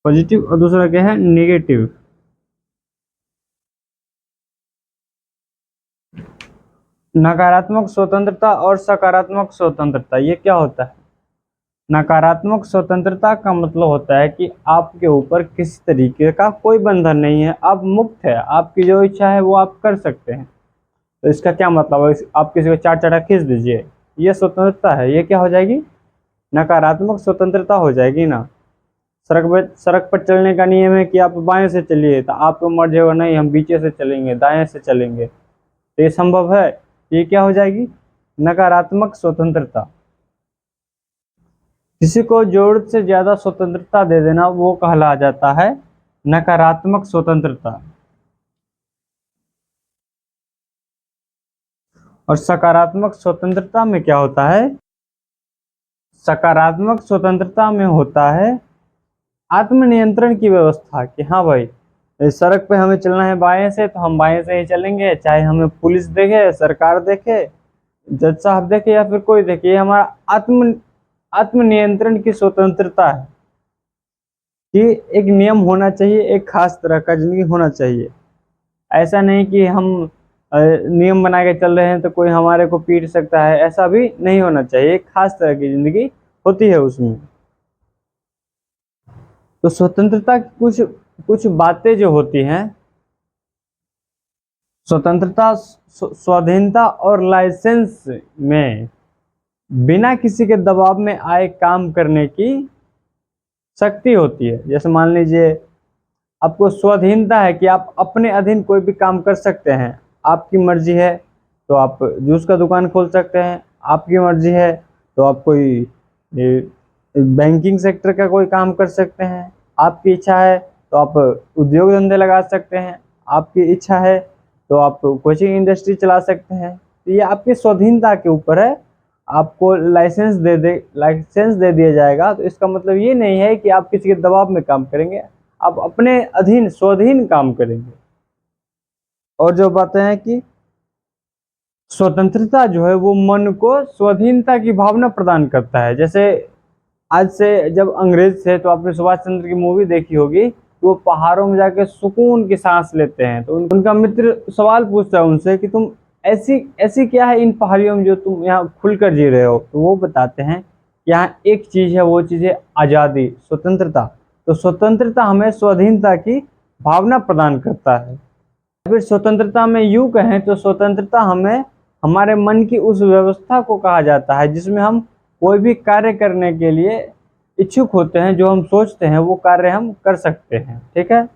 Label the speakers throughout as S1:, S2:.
S1: Positive और दूसरा क्या है नेगेटिव। नकारात्मक स्वतंत्रता और सकारात्मक स्वतंत्रता, ये क्या होता है? नकारात्मक स्वतंत्रता का मतलब होता है कि आपके ऊपर किसी तरीके का कोई बंधन नहीं है, आप मुक्त है, आपकी जो इच्छा है वो आप कर सकते हैं। तो इसका क्या मतलब है? आप किसी को चार चाटा खींच दीजिए, ये स्वतंत्रता है, ये क्या हो जाएगी? नकारात्मक स्वतंत्रता हो जाएगी ना। सड़क पर चलने का नियम है कि आप बाएं से चलिए, तो आपको मर्जी होगा नहीं हम बीचे से चलेंगे, दाएं से चलेंगे, तो ये संभव है? ये क्या हो जाएगी? नकारात्मक स्वतंत्रता। किसी को जरूरत से ज्यादा स्वतंत्रता दे देना वो कहला जाता है नकारात्मक स्वतंत्रता। और सकारात्मक स्वतंत्रता में क्या होता है? सकारात्मक स्वतंत्रता में होता है आत्मनियंत्रण की व्यवस्था, कि हाँ भाई इस सड़क पे हमें चलना है बाएं से तो हम बाएं से ही चलेंगे, चाहे हमें पुलिस देखे, सरकार देखे, जज साहब देखे या फिर कोई देखे, ये हमारा आत्मनियंत्रण की स्वतंत्रता है कि एक नियम होना चाहिए, एक खास तरह का जिंदगी होना चाहिए। ऐसा नहीं कि हम नियम बना के चल रहे हैं तो कोई हमारे को पीट सकता है, ऐसा भी नहीं होना चाहिए, एक खास तरह की जिंदगी होती है उसमें। तो स्वतंत्रता की कुछ कुछ बातें जो होती हैं, स्वतंत्रता स्वाधीनता और लाइसेंस में बिना किसी के दबाव में आए काम करने की शक्ति होती है। जैसे मान लीजिए आपको स्वाधीनता है कि आप अपने अधीन कोई भी काम कर सकते हैं, आपकी मर्जी है तो आप जूस का दुकान खोल सकते हैं, आपकी मर्जी है तो आप कोई बैंकिंग सेक्टर का कोई काम कर सकते हैं, आपकी इच्छा है तो आप उद्योग धंधे लगा सकते हैं, आपकी इच्छा है तो आप कोचिंग इंडस्ट्री चला सकते हैं। तो ये आपकी स्वाधीनता के ऊपर है। आपको लाइसेंस दे दिया जाएगा तो इसका मतलब ये नहीं है कि आप किसी के दबाव में काम करेंगे, आप अपने अधीन स्वाधीन काम करेंगे। और जो बातें हैं कि स्वतंत्रता जो है वो मन को स्वाधीनता की भावना प्रदान करता है। जैसे आज से जब अंग्रेज थे तो आपने सुभाष चंद्र की मूवी देखी होगी, वो पहाड़ों में जाके सुकून की सांस लेते हैं, तो उनका मित्र सवाल पूछता है उनसे कि तुम ऐसी ऐसी क्या है इन पहाड़ियों में जो तुम यहाँ खुलकर जी रहे हो? तो वो बताते हैं यहाँ एक चीज है, वो चीज है आजादी, स्वतंत्रता। तो स्वतंत्रता हमें स्वाधीनता की भावना प्रदान करता है। फिर स्वतंत्रता में यूं कहें तो स्वतंत्रता हमें हमारे मन की उस व्यवस्था को कहा जाता है जिसमें हम कोई भी कार्य करने के लिए इच्छुक होते हैं, जो हम सोचते हैं वो कार्य हम कर सकते हैं। ठीक है,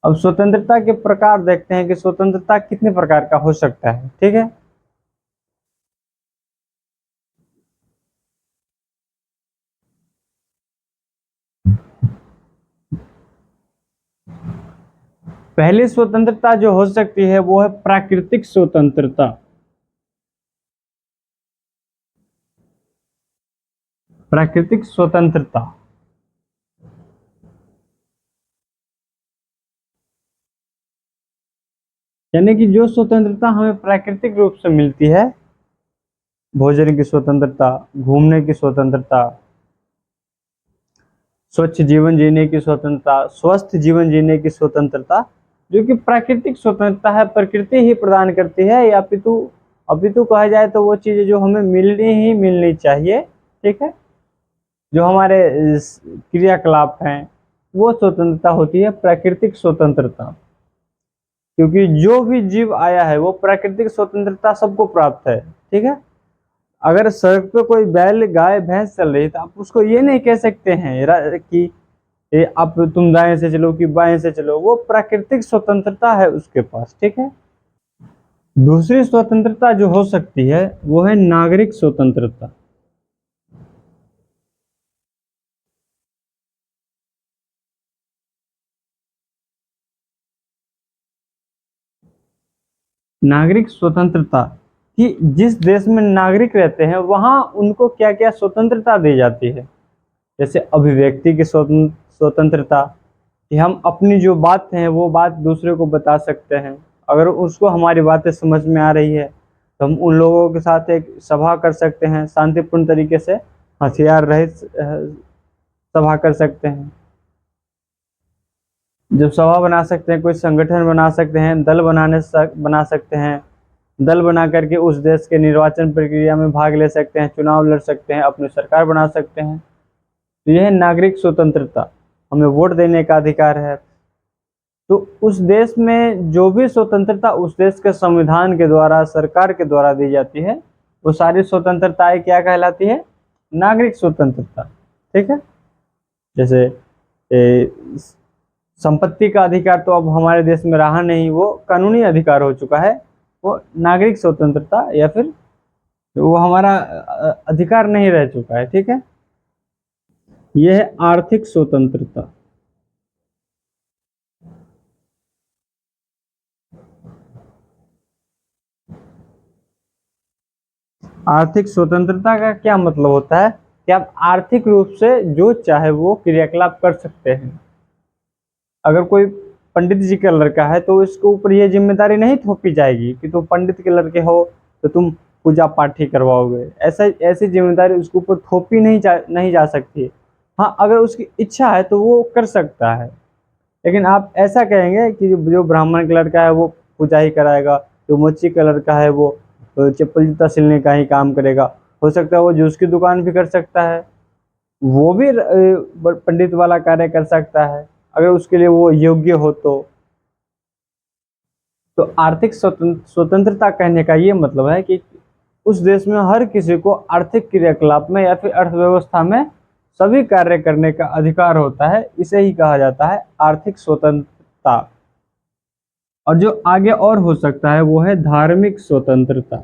S1: अब स्वतंत्रता के प्रकार देखते हैं कि स्वतंत्रता कितने प्रकार का हो सकता है। ठीक है, पहली स्वतंत्रता जो हो सकती है वो है प्राकृतिक स्वतंत्रता। प्राकृतिक स्वतंत्रता यानी कि जो स्वतंत्रता हमें प्राकृतिक रूप से मिलती है, भोजन की स्वतंत्रता, घूमने की स्वतंत्रता, स्वच्छ जीवन जीने की स्वतंत्रता, स्वस्थ जीवन जीने की स्वतंत्रता, जो कि प्राकृतिक स्वतंत्रता है, प्रकृति ही प्रदान करती है, या अपितु कहा जाए तो वो चीजें जो हमें मिलनी ही मिलनी चाहिए। ठीक है, जो हमारे क्रियाकलाप हैं वो स्वतंत्रता होती है प्राकृतिक स्वतंत्रता। क्योंकि जो भी जीव आया है वो प्राकृतिक स्वतंत्रता सबको प्राप्त है। ठीक है, अगर सड़क पे कोई बैल गाय भैंस चल रही है तो आप उसको ये नहीं कह सकते हैं कि आप तुम दाएं से चलो कि बाएं से चलो, वो प्राकृतिक स्वतंत्रता है उसके पास। ठीक है, दूसरी स्वतंत्रता जो हो सकती है वो है नागरिक स्वतंत्रता। नागरिक स्वतंत्रता कि जिस देश में नागरिक रहते हैं वहां उनको क्या क्या स्वतंत्रता दी जाती है। जैसे अभिव्यक्ति की स्वतंत्रता, कि हम अपनी जो बात है वो बात दूसरे को बता सकते हैं, अगर उसको हमारी बातें समझ में आ रही है तो हम उन लोगों के साथ एक सभा कर सकते हैं शांतिपूर्ण तरीके से, हथियार रहित सभा कर सकते हैं, जब सभा बना सकते हैं, कोई संगठन बना सकते हैं, दल बना सकते हैं, दल बना करके उस देश के निर्वाचन प्रक्रिया में भाग ले सकते हैं, चुनाव लड़ सकते हैं, अपनी सरकार बना सकते हैं। तो यह है नागरिक स्वतंत्रता, हमें वोट देने का अधिकार है। तो उस देश में जो भी स्वतंत्रता उस देश के संविधान के द्वारा, सरकार के द्वारा दी जाती है, वो सारी स्वतंत्रताएं क्या कहलाती है? नागरिक स्वतंत्रता। ठीक है। जैसे संपत्ति का अधिकार तो अब हमारे देश में रहा नहीं, वो कानूनी अधिकार हो चुका है। वो नागरिक स्वतंत्रता या फिर वो हमारा अधिकार नहीं रह चुका है। ठीक है। यह है आर्थिक स्वतंत्रता। आर्थिक स्वतंत्रता का क्या मतलब होता है कि आप आर्थिक रूप से जो चाहे वो क्रियाकलाप कर सकते हैं। अगर कोई पंडित जी का लड़का है तो इसके ऊपर ये जिम्मेदारी नहीं थोपी जाएगी कि तुम पंडित के लड़के हो तो तुम पूजा पाठ ही करवाओगे। ऐसी जिम्मेदारी उसके ऊपर थोपी नहीं जा सकती। हाँ, अगर उसकी इच्छा है तो वो कर सकता है, लेकिन आप ऐसा कहेंगे कि जो ब्राह्मण का लड़का है वो पूजा ही कराएगा, जो मोची का लड़का है वो चप्पल जूता सिलने का ही काम करेगा। हो सकता है वो जूस की दुकान भी कर सकता है, वो भी पंडित वाला कार्य कर सकता है, अगर उसके लिए वो योग्य हो तो आर्थिक स्वतंत्रता कहने का ये मतलब है कि उस देश में हर किसी को आर्थिक क्रियाकलाप में या फिर अर्थव्यवस्था में सभी कार्य करने का अधिकार होता है। इसे ही कहा जाता है आर्थिक स्वतंत्रता। और जो आगे और हो सकता है वो है धार्मिक स्वतंत्रता।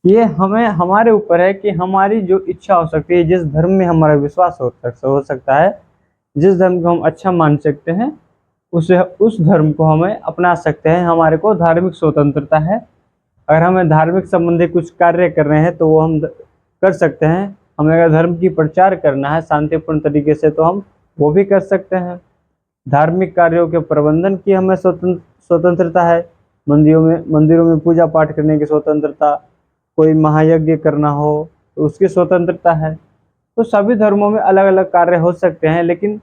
S1: ये हमें हमारे ऊपर है कि हमारी जो इच्छा हो सकती है, जिस धर्म में हमारा विश्वास हो सकता है, जिस धर्म को हम अच्छा मान सकते हैं, उस धर्म को हमें अपना सकते हैं। हमारे को धार्मिक स्वतंत्रता है। अगर हमें धार्मिक संबंधी कुछ कार्य कर रहे हैं तो वो हम कर सकते हैं। हमें अगर धर्म की प्रचार करना है शांतिपूर्ण तरीके से तो हम वो भी कर सकते हैं। धार्मिक कार्यों के प्रबंधन की हमें स्वतंत्रता है। मंदिरों में पूजा पाठ करने की स्वतंत्रता, कोई महायज्ञ करना हो तो उसकी स्वतंत्रता है। तो सभी धर्मों में अलग अलग कार्य हो सकते हैं, लेकिन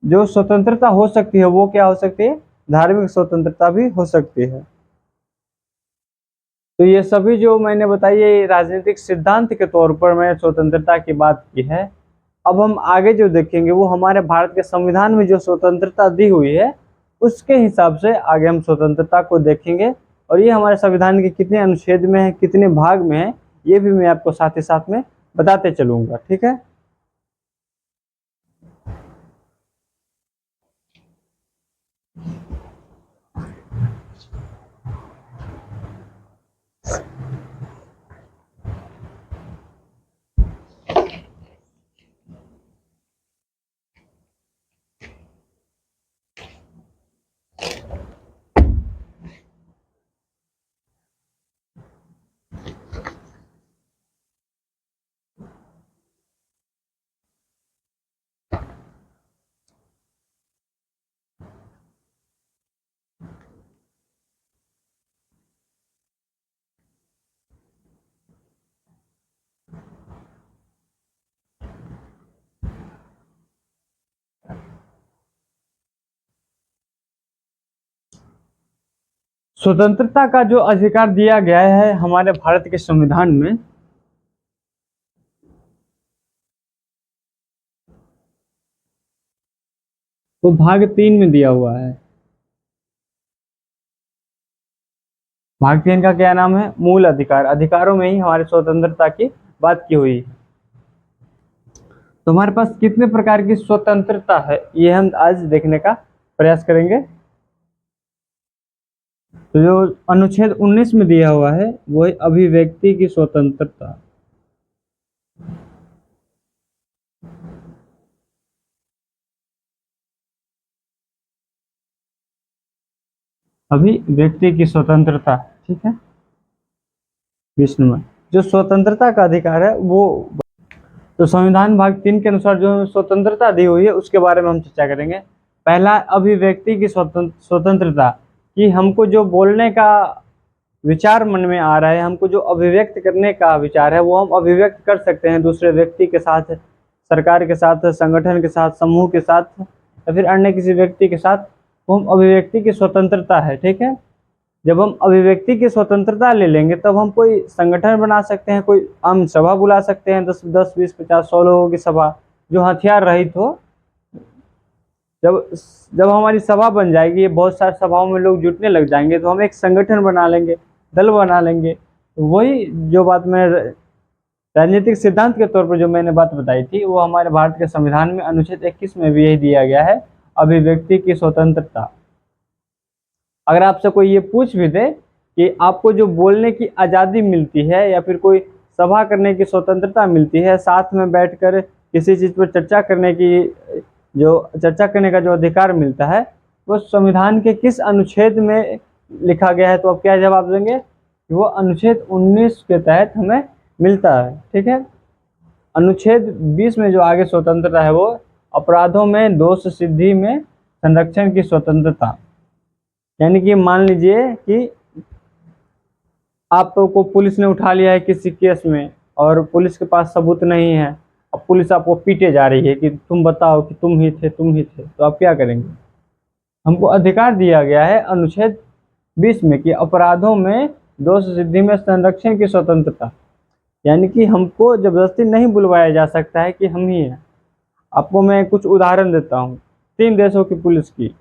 S1: जो स्वतंत्रता हो सकती है वो क्या हो सकती है? धार्मिक स्वतंत्रता भी हो सकती है। तो ये सभी जो मैंने बताई ये राजनीतिक सिद्धांत के तौर पर मैंने स्वतंत्रता की बात की है। अब हम आगे जो देखेंगे वो हमारे भारत के संविधान में जो स्वतंत्रता दी हुई है उसके हिसाब से आगे हम स्वतंत्रता को देखेंगे। और ये हमारे संविधान के कितने अनुच्छेद में है, कितने भाग में है, ये भी मैं आपको साथ ही साथ में बताते चलूंगा। ठीक है। स्वतंत्रता का जो अधिकार दिया गया है हमारे भारत के संविधान में, वो भाग 3 में दिया हुआ है। भाग 3 का क्या नाम है? मूल अधिकार। अधिकारों में ही हमारी स्वतंत्रता की बात की हुई है। तो हमारे पास कितने प्रकार की स्वतंत्रता है ये हम आज देखने का प्रयास करेंगे। तो जो अनुच्छेद 19 में दिया हुआ है वो है अभिव्यक्ति की स्वतंत्रता। अभिव्यक्ति की स्वतंत्रता। ठीक है। 20 नंबर जो स्वतंत्रता का अधिकार है वो, तो संविधान भाग 3 के अनुसार जो स्वतंत्रता दी हुई है उसके बारे में हम चर्चा करेंगे। पहला, अभिव्यक्ति की स्वतंत्रता कि हमको जो बोलने का विचार मन में आ रहा है, हमको जो अभिव्यक्त करने का विचार है, वो हम अभिव्यक्त कर सकते हैं दूसरे व्यक्ति के साथ, सरकार के साथ, संगठन के साथ, समूह के साथ, या फिर अन्य किसी व्यक्ति के साथ। वो हम अभिव्यक्ति की स्वतंत्रता है, ठीक है। जब हम अभिव्यक्ति की स्वतंत्रता ले लेंगे तब हम कोई संगठन बना सकते हैं, कोई आम सभा बुला सकते हैं, 10 20 50 100 लोगों की सभा, जो हथियार रहित हो। जब जब हमारी सभा बन जाएगी, बहुत सारी सभाओं में लोग जुटने लग जाएंगे, तो हम एक संगठन बना लेंगे, दल बना लेंगे। तो वही जो बात मैं राजनीतिक सिद्धांत के तौर पर जो मैंने बात बताई थी, वो हमारे भारत के संविधान में अनुच्छेद 21 में भी यही दिया गया है, अभिव्यक्ति की स्वतंत्रता। अगर आपसे कोई ये पूछ भी दे कि आपको जो बोलने की आज़ादी मिलती है या फिर कोई सभा करने की स्वतंत्रता मिलती है, साथ में बैठकर किसी चीज़ पर चर्चा करने का जो अधिकार मिलता है, वो संविधान के किस अनुच्छेद में लिखा गया है, तो आप क्या जवाब देंगे कि वो अनुच्छेद 19 के तहत हमें मिलता है, ठीक है। अनुच्छेद 20 में जो आगे स्वतंत्रता है, वो अपराधों में दोष सिद्धि में संरक्षण की स्वतंत्रता। यानी कि मान लीजिए कि आपको पुलिस ने उठा लिया है किसी केस में और पुलिस के पास सबूत नहीं है, अब पुलिस आपको पीटे जा रही है कि तुम बताओ कि तुम ही थे, तो आप क्या करेंगे? हमको अधिकार दिया गया है अनुच्छेद 20 में कि अपराधों में दोष सिद्धि में संरक्षण की स्वतंत्रता, यानी कि हमको जबरदस्ती नहीं बुलवाया जा सकता है कि हम ही हैं। आपको मैं कुछ उदाहरण देता हूँ 3 देशों की पुलिस की,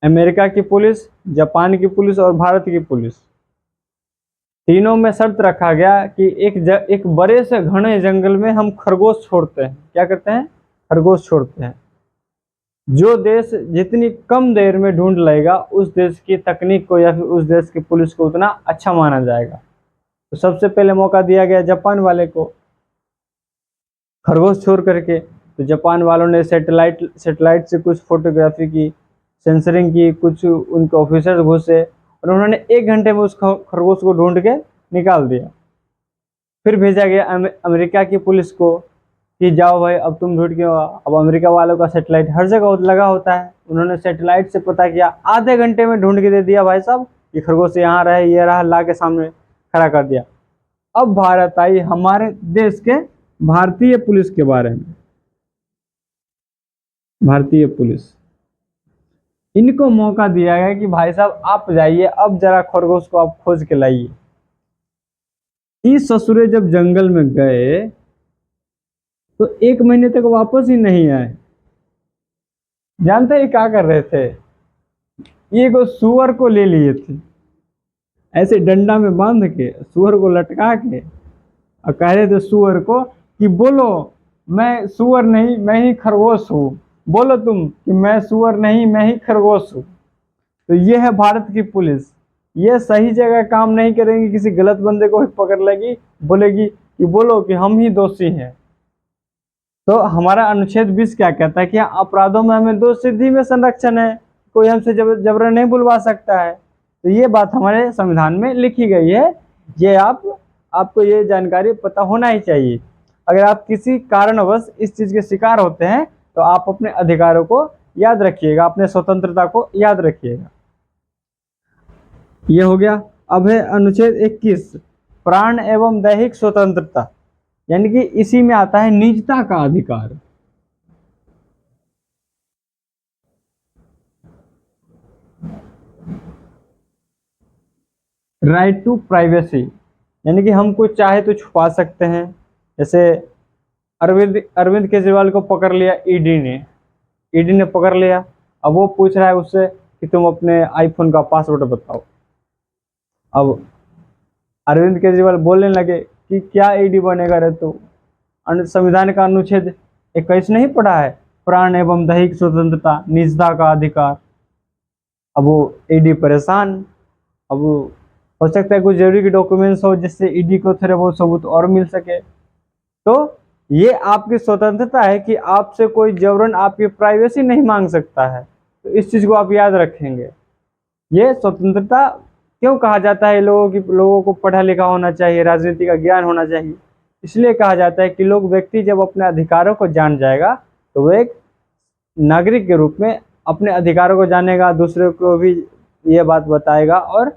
S1: अमेरिका की पुलिस, जापान की पुलिस और भारत की पुलिस। तीनों में शर्त रखा गया कि एक बड़े से घने जंगल में हम खरगोश छोड़ते हैं। क्या करते हैं? खरगोश छोड़ते हैं। जो देश जितनी कम देर में ढूंढ लेगा, उस देश की तकनीक को या फिर उस देश की पुलिस को उतना अच्छा माना जाएगा। तो सबसे पहले मौका दिया गया जापान वाले को खरगोश छोड़ करके। तो जापान वालों ने सैटेलाइट से कुछ फोटोग्राफी की, सेंसरिंग की, कुछ उनके ऑफिसर घुसे और उन्होंने 1 घंटे में उस खरगोश को ढूंढ के निकाल दिया। फिर भेजा गया अमेरिका की पुलिस को कि जाओ भाई, अब तुम ढूंढ के आओ। अब अमेरिका वालों का सैटेलाइट हर जगह लगा होता है, उन्होंने सैटेलाइट से पता किया, आधे घंटे में ढूंढ के दे दिया, भाई साहब ये खरगोश यहाँ रहे, ये रहा, ला के सामने खड़ा कर दिया। अब भारत आई हमारे देश के भारतीय पुलिस के बारे में। भारतीय पुलिस, इनको मौका दिया गया कि भाई साहब आप जाइए, अब जरा खरगोश को आप खोज के लाइए। इस ससुरे जब जंगल में गए तो 1 महीने तक वापस ही नहीं आए। जानते हैं क्या कर रहे थे? ये को सुअर को ले लिए थे, ऐसे डंडा में बांध के सुअर को लटका के, और कह रहे थे सुअर को कि बोलो मैं सुअर नहीं, मैं ही खरगोश हूँ, बोलो तुम कि मैं सुअर नहीं, मैं ही खरगोश हूँ। तो ये है भारत की पुलिस। ये सही जगह काम नहीं करेंगी, किसी गलत बंदे को पकड़ लेगी, बोलेगी कि बोलो कि हम ही दोषी हैं। तो हमारा अनुच्छेद 20 क्या कहता है कि अपराधों में हमें दोष सिद्धि में संरक्षण है, कोई हमसे जबरन नहीं बुलवा सकता है। तो ये बात हमारे संविधान में लिखी गई है। ये आपको ये जानकारी पता होना ही चाहिए। अगर आप किसी कारणवश इस चीज़ के शिकार होते हैं तो आप अपने अधिकारों को याद रखिएगा, अपने स्वतंत्रता को याद रखिएगा। ये हो गया। अब है अनुच्छेद 21, प्राण एवं दैहिक स्वतंत्रता, यानी कि इसी में आता है निजता का अधिकार। राइट टू प्राइवेसी, यानी कि हम कुछ चाहे तो छुपा सकते हैं। जैसे अरविंद केजरीवाल को पकड़ लिया ईडी ने पकड़ लिया। अब वो पूछ रहा है उससे कि तुम अपने आईफोन का पासवर्ड बताओ। अब अरविंद केजरीवाल बोलने लगे कि क्या ईडी बनेगा रे तू, संविधान का अनुच्छेद 21 नहीं पढ़ा है, प्राण एवं दैहिक स्वतंत्रता, निजता का अधिकार। अब वो ईडी परेशान। अब हो सकता है कुछ जरूरी डॉक्यूमेंट्स हो जिससे ईडी को थोड़े बहुत सबूत और मिल सके। तो ये आपकी स्वतंत्रता है कि आपसे कोई जबरन आपकी प्राइवेसी नहीं मांग सकता है। तो इस चीज़ को आप याद रखेंगे। ये स्वतंत्रता क्यों कहा जाता है? लोगों को पढ़ा लिखा होना चाहिए, राजनीति का ज्ञान होना चाहिए। इसलिए कहा जाता है कि व्यक्ति जब अपने अधिकारों को जान जाएगा तो वो एक नागरिक के रूप में अपने अधिकारों को जानेगा, दूसरे को भी ये बात बताएगा और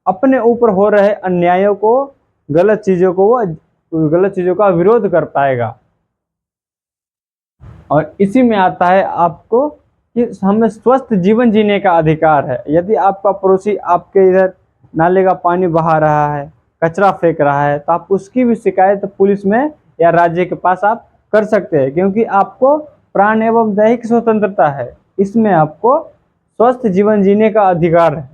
S1: अपने ऊपर हो रहे अन्यायों को, गलत चीज़ों का विरोध कर पाएगा। और इसी में आता है आपको कि हमें स्वस्थ जीवन जीने का अधिकार है। यदि आपका पड़ोसी आपके इधर नाले का पानी बहा रहा है, कचरा फेंक रहा है, तो आप उसकी भी शिकायत पुलिस में या राज्य के पास आप कर सकते हैं, क्योंकि आपको प्राण एवं दैहिक स्वतंत्रता है। इसमें आपको स्वस्थ जीवन जीने का अधिकार है।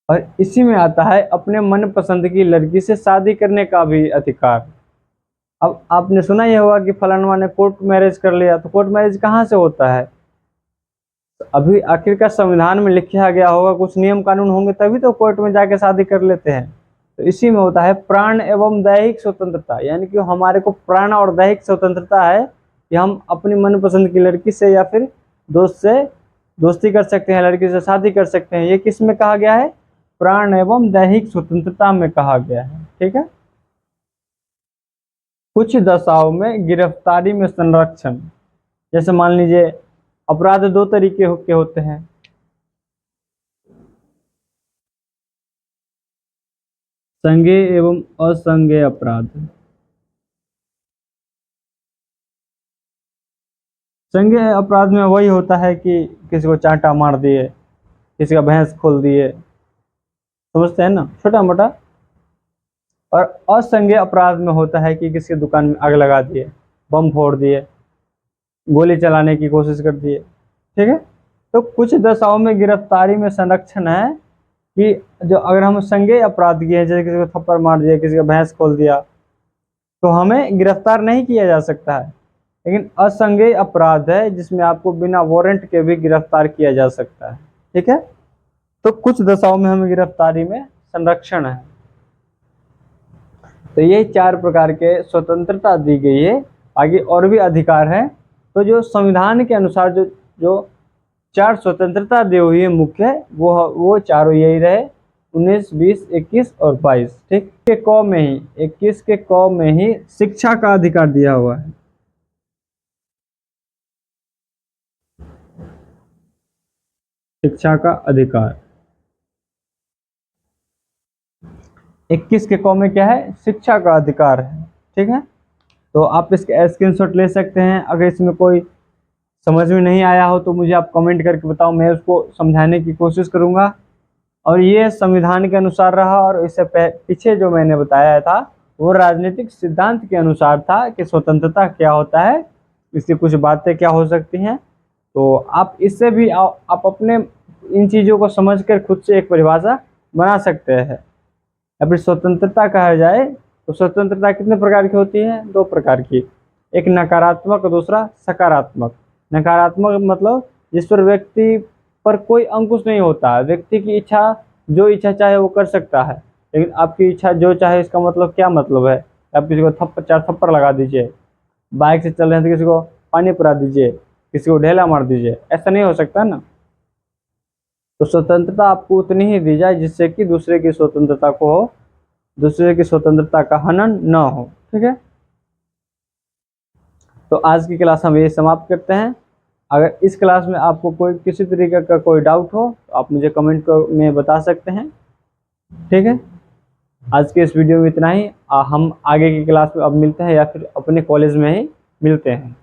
S1: और इसी में आता है अपने मनपसंद की लड़की से शादी करने का भी अधिकार। अब आपने सुना ही होगा कि फलाना ने कोर्ट मैरिज कर लिया, तो कोर्ट मैरिज कहाँ से होता है? तो अभी आखिरकार संविधान में लिखा गया होगा, कुछ नियम कानून होंगे तभी तो कोर्ट में जाके शादी कर लेते हैं। तो इसी में होता है प्राण एवं दैहिक स्वतंत्रता, यानी कि हमारे को प्राण और दैहिक स्वतंत्रता है कि हम अपनी मनपसंद की लड़की से या फिर दोस्त से दोस्ती कर सकते हैं, लड़की से शादी कर सकते हैं। ये किस में कहा गया है? प्राण एवं दैहिक स्वतंत्रता में कहा गया है। ठीक है। कुछ दशाओं में गिरफ्तारी में संरक्षण, जैसे मान लीजिए अपराध दो तरीके के होते हैं। संज्ञेय एवं असंज्ञेय अपराध। संज्ञेय अपराध में वही होता है कि किसी को चांटा मार दिए, किसी का भैंस खोल दिए, समझते हैं ना, छोटा मोटा। और असंज्ञेय अपराध में होता है कि किसी की दुकान में आग लगा दिए, बम फोड़ दिए, गोली चलाने की कोशिश कर दिए। ठीक है। तो कुछ दशाओं में गिरफ्तारी में संरक्षण है कि जो अगर हम संज्ञेय अपराध किए हैं, जैसे किसी को थप्पड़ मार दिया, किसी का भैंस खोल दिया, तो हमें गिरफ्तार नहीं किया जा सकता है। लेकिन असंज्ञेय अपराध है जिसमें आपको बिना वारंट के भी गिरफ्तार किया जा सकता है। ठीक है। तो कुछ दशाओं में हमें गिरफ्तारी में संरक्षण है। तो ये 4 प्रकार के स्वतंत्रता दी गई है। आगे और भी अधिकार है। तो जो संविधान के अनुसार जो 4 स्वतंत्रता दी हुई है मुख्य, वो चारों यही रहे, 19, 20, 21 और 22। ठीक के क में ही 21 के क में ही शिक्षा का अधिकार दिया हुआ है। शिक्षा का अधिकार 21 के क में क्या है? शिक्षा का अधिकार है। ठीक है। तो आप इसके स्क्रीनशॉट ले सकते हैं। अगर इसमें कोई समझ में नहीं आया हो तो मुझे आप कमेंट करके बताओ, मैं उसको समझाने की कोशिश करूंगा। और ये संविधान के अनुसार रहा, और इससे पीछे जो मैंने बताया था वो राजनीतिक सिद्धांत के अनुसार था कि स्वतंत्रता क्या होता है, इसकी कुछ बातें क्या हो सकती हैं। तो आप इससे भी आप अपने इन चीज़ों को समझकर खुद से एक परिभाषा बना सकते हैं। या फिर स्वतंत्रता कहा जाए तो स्वतंत्रता कितने प्रकार की होती है? 2 प्रकार की, एक नकारात्मक और दूसरा सकारात्मक। नकारात्मक मतलब जिस पर व्यक्ति पर कोई अंकुश नहीं होता, व्यक्ति की इच्छा जो इच्छा चाहे वो कर सकता है। लेकिन आपकी इच्छा जो चाहे, इसका मतलब क्या मतलब है? आप किसी को 4 थप्पड़ लगा दीजिए, बाइक से चल रहे हैं तो किसी को पानी पिला दीजिए, किसी को ढेला मार दीजिए, ऐसा नहीं हो सकता ना। तो स्वतंत्रता आपको उतनी ही दी जाए जिससे कि दूसरे की स्वतंत्रता का हनन न हो। ठीक है। तो आज की क्लास हम ये समाप्त करते हैं। अगर इस क्लास में आपको कोई किसी तरीके का कोई डाउट हो तो आप मुझे कमेंट में बता सकते हैं। ठीक है। आज के इस वीडियो में इतना ही। हम आगे की क्लास में अब मिलते हैं या फिर अपने कॉलेज में ही मिलते हैं।